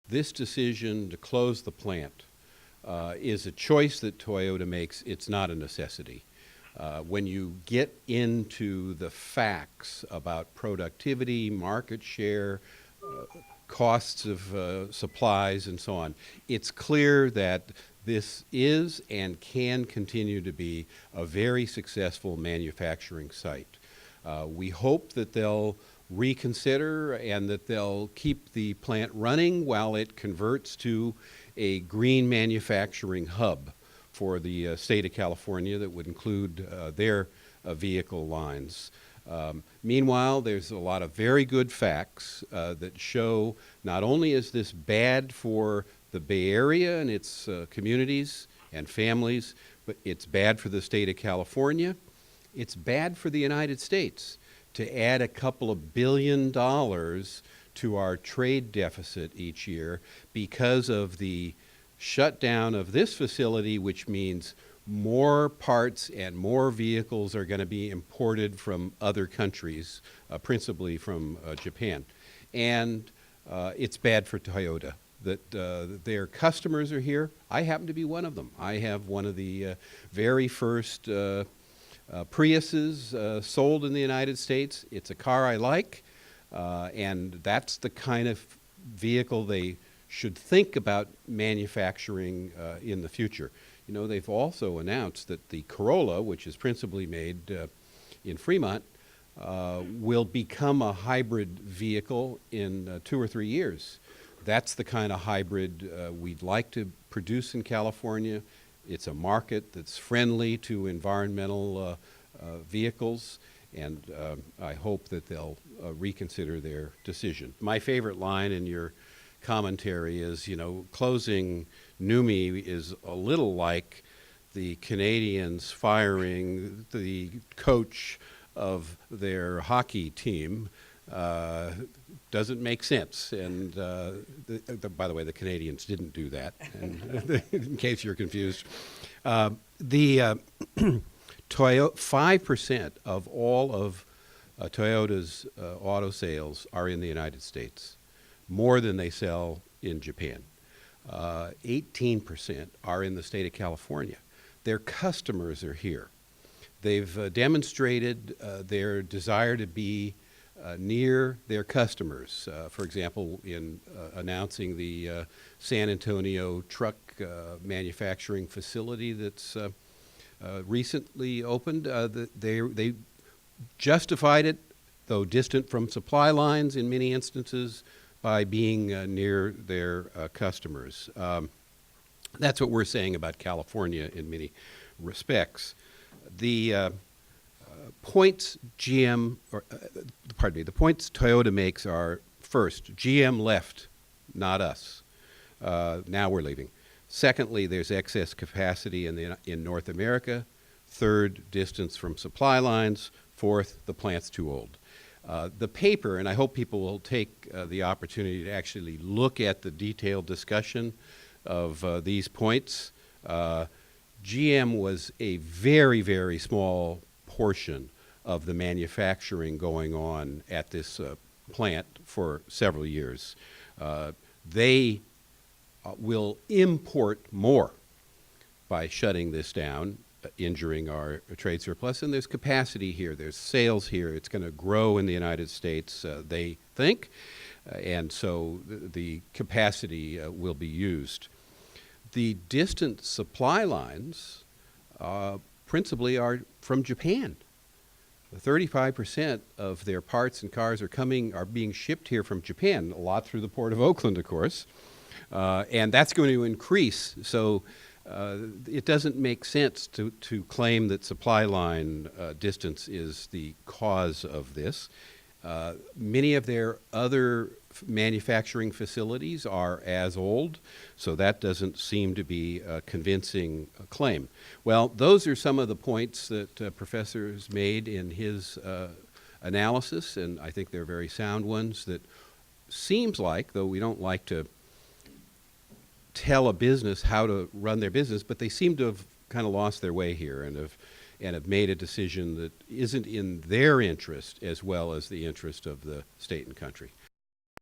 this decision to close the plant is a choice that Toyota makes. It's not a necessity. When you get into the facts about productivity, market share, costs of supplies, and so on, it's clear that this is and can continue to be a very successful manufacturing site. We hope that they'll reconsider and that they'll keep the plant running while it converts to a green manufacturing hub for the state of California that would include their vehicle lines. Meanwhile, there's a lot of very good facts that show not only is this bad for the Bay Area and its communities and families, but it's bad for the state of California. It's bad for the United States to add a couple of $1 billion to our trade deficit each year because of the shutdown of this facility, which means more parts and more vehicles are going to be imported from other countries, principally from Japan. And it's bad for Toyota that their customers are here. I happen to be one of them. I have one of the very first Priuses sold in the United States. It's a car I like, and that's the kind of vehicle they should think about manufacturing in the future. You know, they've also announced that the Corolla, which is principally made in Fremont, will become a hybrid vehicle in 2 or 3 years. That's the kind of hybrid we'd like to produce in California. It's a market that's friendly to environmental vehicles, and I hope that they'll reconsider their decision. My favorite line in your commentary is, you know, closing NUMMI is a little like the Canadians firing the coach of their hockey team. Doesn't make sense. And by the way, the Canadians didn't do that, and in case you're confused. 5% of all of Toyota's auto sales are in the United States, more than they sell in Japan. 18% are in the state of California. Their customers are here. They've demonstrated their desire to be near their customers. For example, in announcing the San Antonio truck manufacturing facility that's recently opened, they justified it, though distant from supply lines in many instances, by being near their customers. That's what we're saying about California in many respects. The points the points Toyota makes are, first, GM left, not us. Now we're leaving. Secondly, there's excess capacity in North America. Third, distance from supply lines. Fourth, the plant's too old. The paper, and I hope people will take the opportunity to actually look at the detailed discussion of these points. GM was a very, very small portion of the manufacturing going on at this plant for several years. They will import more by shutting this down, injuring our trade surplus. And there's capacity here. There's sales here. It's going to grow in the United States, they think. And so the capacity will be used. The distant supply lines principally are from Japan. 35% of their parts and cars are being shipped here from Japan, a lot through the port of Oakland, of course. And that's going to increase. So it doesn't make sense to claim that supply line distance is the cause of this. Many of their other manufacturing facilities are as old, so that doesn't seem to be a convincing claim. Well, those are some of the points that Professor has made in his analysis, and I think they're very sound ones that seems like, though we don't like to tell a business how to run their business, but they seem to have kind of lost their way here and have made a decision that isn't in their interest as well as the interest of the state and country.